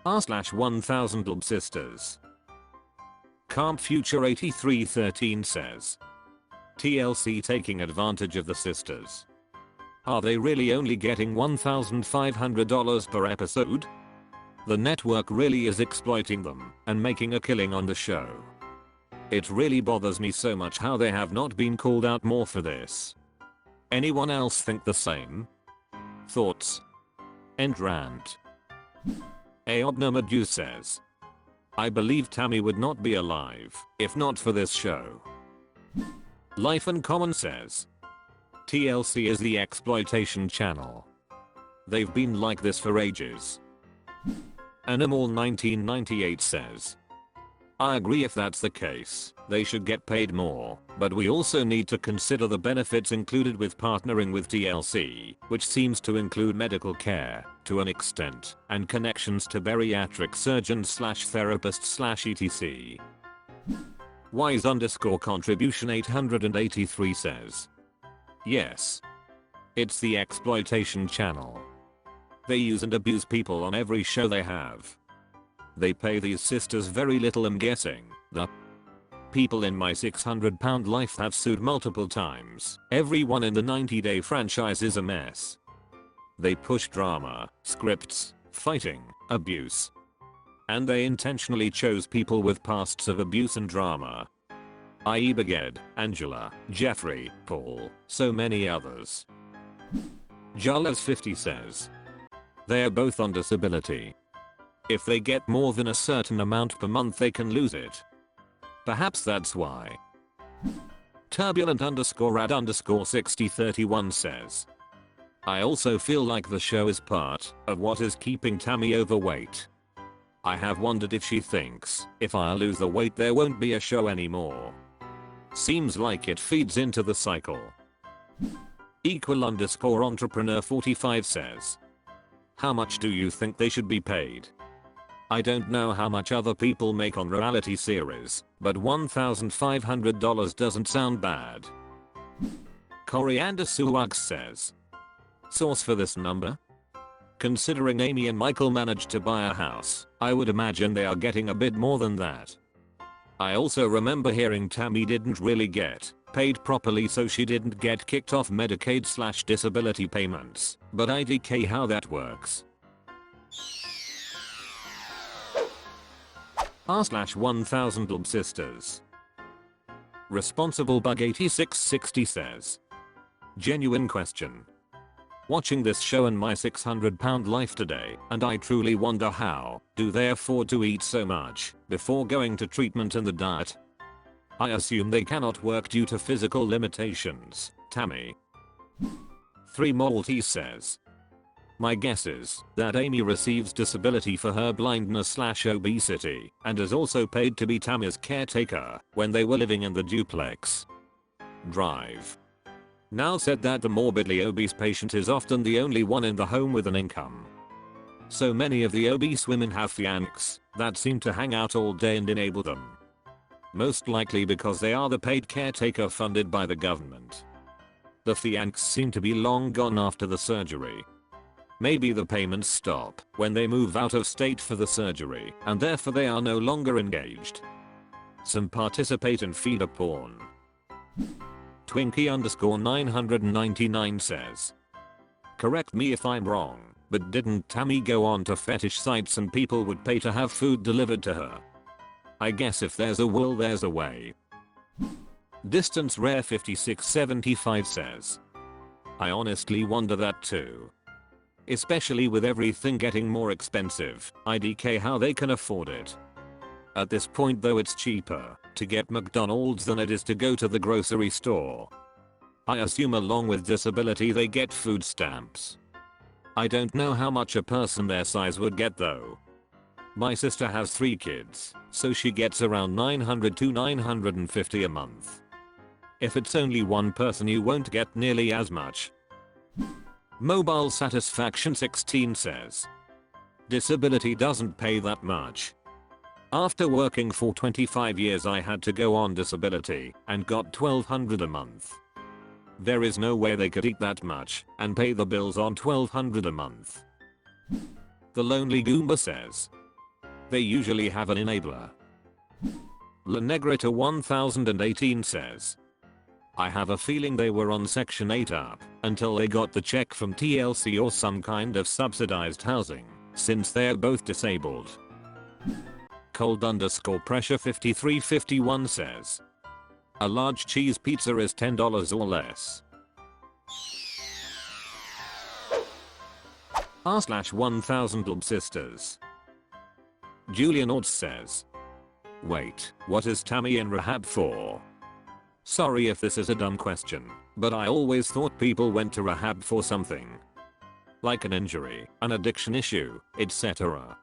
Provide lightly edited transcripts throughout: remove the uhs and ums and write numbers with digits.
r/1000lbsisters. Camp Future 8313 says, TLC taking advantage of the sisters. Are they really only getting $1,500 per episode? The network really is exploiting them and making a killing on the show. It really bothers me so much how they have not been called out more for this. Anyone else think the same? Thoughts? End rant. Aobnamadou says, I believe Tammy would not be alive if not for this show. Life and Common says, TLC is the exploitation channel. They've been like this for ages. Animal 1998 says, I agree if that's the case, they should get paid more, but we also need to consider the benefits included with partnering with TLC, which seems to include medical care, to an extent, and connections to bariatric surgeons/therapists/etc. Wise_contribution 883 says, yes. It's the exploitation channel. They use and abuse people on every show they have. They pay these sisters very little. I'm guessing the people in My 600 Lb Life have sued multiple times. Everyone in the 90-day franchise is a mess. They push drama, scripts, fighting, abuse. And they intentionally chose people with pasts of abuse and drama. I.e. Brigade, Angela, Jeffrey, Paul, so many others. Jalas50 says, they're both on disability. If they get more than a certain amount per month they can lose it. Perhaps that's why. Turbulent_rad_6031 says, I also feel like the show is part of what is keeping Tammy overweight. I have wondered if she thinks if I lose the weight there won't be a show anymore. Seems like it feeds into the cycle. Equal_entrepreneur45 says, how much do you think they should be paid? I don't know how much other people make on reality series, but $1,500 doesn't sound bad. Coriander Suwags says, source for this number? Considering Amy and Michael managed to buy a house, I would imagine they are getting a bit more than that. I also remember hearing Tammy didn't really get paid properly, so she didn't get kicked off Medicaid/disability payments, but IDK how that works. r/1000lbsisters. Responsible Bug 8660 says, genuine question. Watching this show and My 600 Lb Life today, and I truly wonder how do they afford to eat so much before going to treatment and the diet? I assume they cannot work due to physical limitations. Tammy. 3 Maltese says, my guess is that Amy receives disability for her blindness/obesity and is also paid to be Tammy's caretaker when they were living in the duplex. Drive. Now said that the morbidly obese patient is often the only one in the home with an income. So many of the obese women have fiancés that seem to hang out all day and enable them. Most likely because they are the paid caretaker funded by the government. The fiancés seem to be long gone after the surgery. Maybe the payments stop when they move out of state for the surgery and therefore they are no longer engaged. Some participate in feeder porn. Twinkie_999 says, correct me if I'm wrong, but didn't Tammy go on to fetish sites and people would pay to have food delivered to her? I guess if there's a will there's a way. Distance Rare 5675 says, I honestly wonder that too. Especially with everything getting more expensive, IDK how they can afford it. At this point though it's cheaper to get McDonald's than it is to go to the grocery store. I assume along with disability they get food stamps. I don't know how much a person their size would get though. My sister has 3 kids, so she gets around $900 to $950 a month. If it's only one person you won't get nearly as much. Mobile Satisfaction 16 says, disability doesn't pay that much. After working for 25 years I had to go on disability and got $1,200 a month. There is no way they could eat that much and pay the bills on $1,200 a month. The Lonely Goomba says, They usually have an enabler. La Negrita 1018 says, I have a feeling they were on Section 8 up until they got the check from TLC or some kind of subsidized housing, since they're both disabled. Cold_pressure 5351 says, a large cheese pizza is $10 or less. r/1000lbsisters. Julian Orts says, wait, what is Tammy in rehab for? Sorry if this is a dumb question, but I always thought people went to rehab for something. Like an injury, an addiction issue, etc.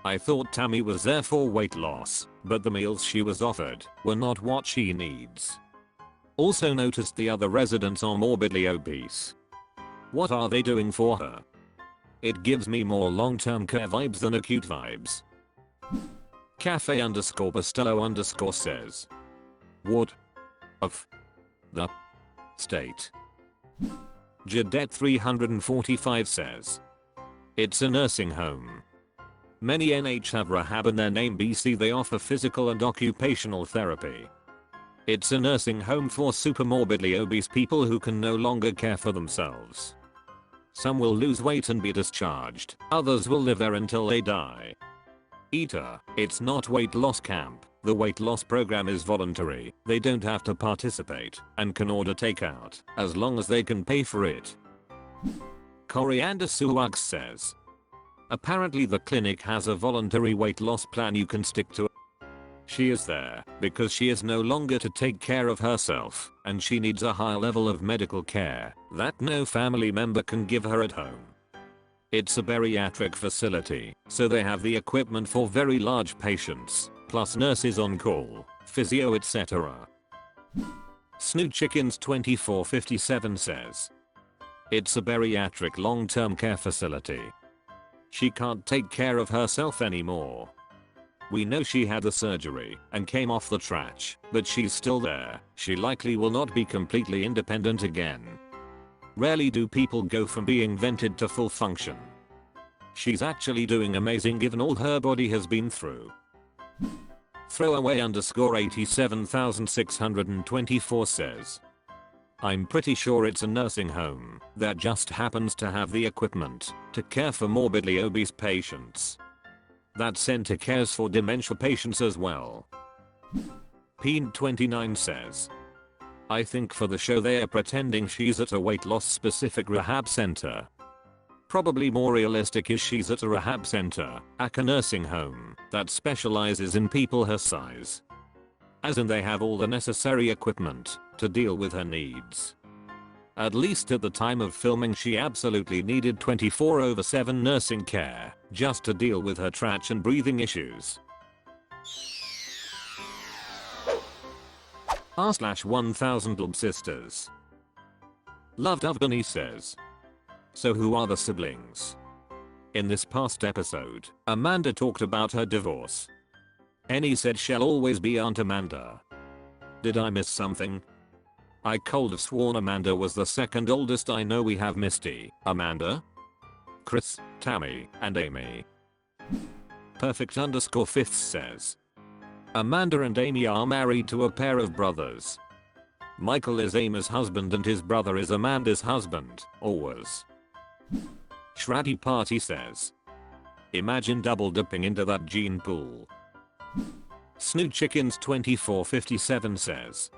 I thought Tammy was there for weight loss, but the meals she was offered were not what she needs. Also noticed the other residents are morbidly obese. What are they doing for her? It gives me more long-term care vibes than acute vibes. Cafe_Pastello_ says, what of the state? Jadet 345 says, it's a nursing home. Many NH have rehab in their name. BC they offer physical and occupational therapy. It's a nursing home for super morbidly obese people who can no longer care for themselves. Some will lose weight and be discharged, others will live there until they die. Eater, it's not weight loss camp. The weight loss program is voluntary. They don't have to participate and can order takeout as long as they can pay for it. Coriander Suwaks says, apparently the clinic has a voluntary weight loss plan you can stick to. She is there because she is no longer to take care of herself and she needs a high level of medical care that no family member can give her at home. It's a bariatric facility, so they have the equipment for very large patients, plus nurses on call, physio etc. Snoot Chickens 2457 says, it's a bariatric long-term care facility. She can't take care of herself anymore. We know she had the surgery and came off the trach, but she's still there. She likely will not be completely independent again. Rarely do people go from being vented to full function. She's actually doing amazing given all her body has been through. Throwaway_87624 says, I'm pretty sure it's a nursing home that just happens to have the equipment to care for morbidly obese patients. That center cares for dementia patients as well. Peen29 says, I think for the show they are pretending she's at a weight loss specific rehab center. Probably more realistic is she's at a rehab center, a nursing home that specializes in people her size. As in they have all the necessary equipment to deal with her needs. At least at the time of filming she absolutely needed 24/7 nursing care just to deal with her trach and breathing issues. r/1000lbsisters. Loved Bunny says, so who are the siblings? In this past episode, Amanda talked about her divorce. Annie said she'll always be Aunt Amanda. Did I miss something? I could have sworn Amanda was the second oldest. I know we have Misty, Amanda, Chris, Tammy, and Amy. Perfect_fifths says, Amanda and Amy are married to a pair of brothers. Michael is Amy's husband and his brother is Amanda's husband, or was. Shraddy Party says, imagine double dipping into that gene pool. Snoot Chickens 2457 says,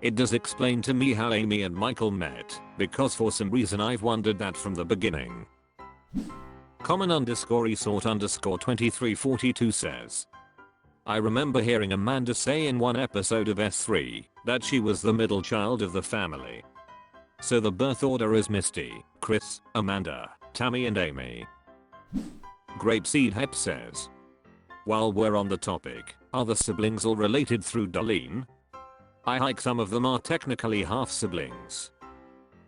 it does explain to me how Amy and Michael met, because for some reason I've wondered that from the beginning. Common_resort_2342 says, I remember hearing Amanda say in one episode of S3 that she was the middle child of the family. So the birth order is Misty, Chris, Amanda, Tammy and Amy. Grapeseed Hep says, while we're on the topic, are the siblings all related through Darlene? I like some of them are technically half siblings.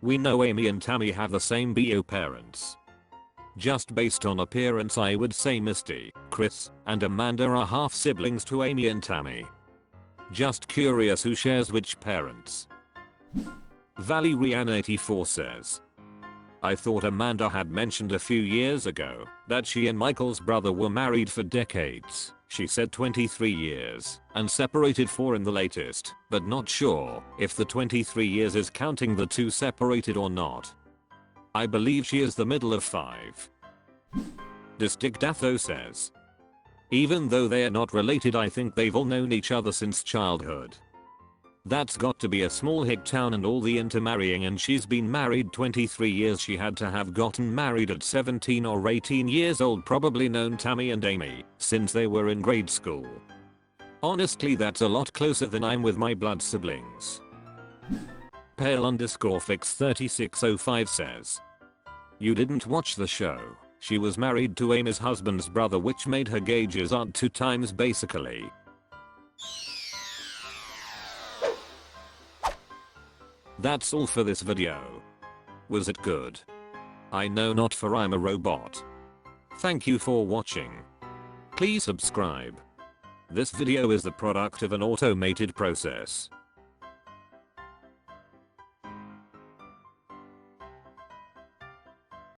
We know Amy and Tammy have the same bio parents. Just based on appearance I would say Misty, Chris, and Amanda are half siblings to Amy and Tammy. Just curious who shares which parents. Valley Rian 84 says, I thought Amanda had mentioned a few years ago that she and Michael's brother were married for decades. She said 23 years and separated 4 in the latest, but not sure if the 23 years is counting the 2 separated or not. I believe she is the middle of 5. Distic Datho says, even though they are not related, I think they've all known each other since childhood. That's got to be a small hick town and all the intermarrying, and she's been married 23 years. She had to have gotten married at 17 or 18 years old, probably known Tammy and Amy since they were in grade school. Honestly, that's a lot closer than I'm with my blood siblings. Pale_fix3605 says, you didn't watch the show. She was married to Amy's husband's brother, which made her gauge his aunt 2 times basically. That's all for this video. Was it good? I know not, for I'm a robot. Thank you for watching. Please subscribe. This video is the product of an automated process.